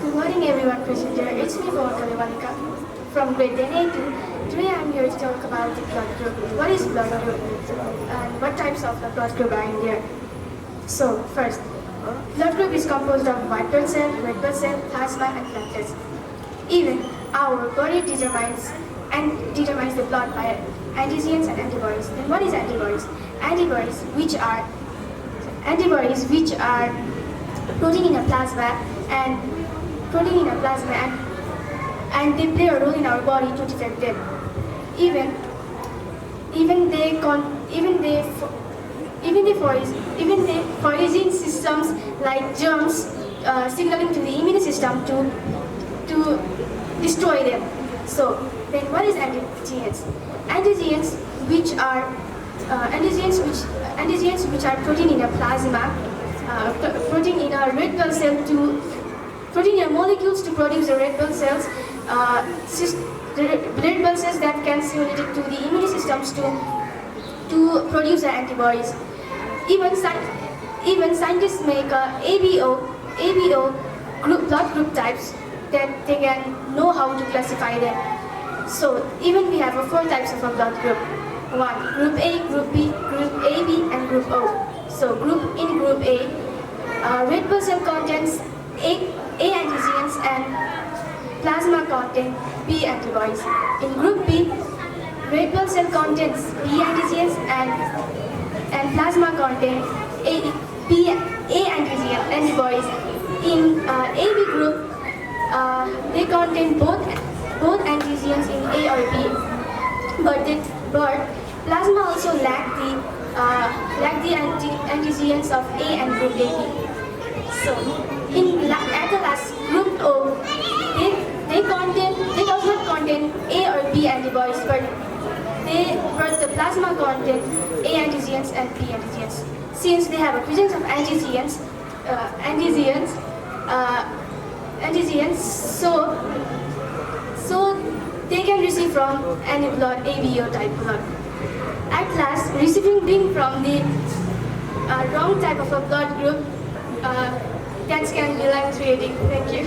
Good morning everyone present here. It's me Pawankali Balika from grade 10A2. Today I am here to talk about the blood group. What is blood group and what types of the blood group are in there? So first, blood group is composed of white blood cell, red blood cell, plasma and platelets. Even our body determines the blood by antigens and antibodies. Then what is antibodies? Antibodies which are protein in a plasma and they play a role in our body to detect them. Even the foraging systems like germs signaling to the immune system to destroy them. So then what is antigens? Antigens which are protein in a plasma, protein in a red blood cell protein in molecules to produce the red blood cells, the red blood cells that can stimulate to the immune systems to produce the antibodies. Even scientists make ABO blood group types that they can know how to classify them. So even we have 4 types of a blood group. 1. Group A, Group B, Group AB and Group O. So in Group A, red blood cell contains A antigens and plasma contain B antibodies. In Group B, red blood cell contains B antigens and plasma contain A antigen antibodies. In AB group, they contain both antigens in A or B, but plasma also lack the antigens of A and group AB. So at the last, group O, they does not contain A or B antibodies, but the plasma contain A antigens and B antigens. Since they have a presence of antigens, so they can receive from any blood, ABO type blood. At last, receiving from the wrong type of a blood group, that can be life-threatening. Thank you.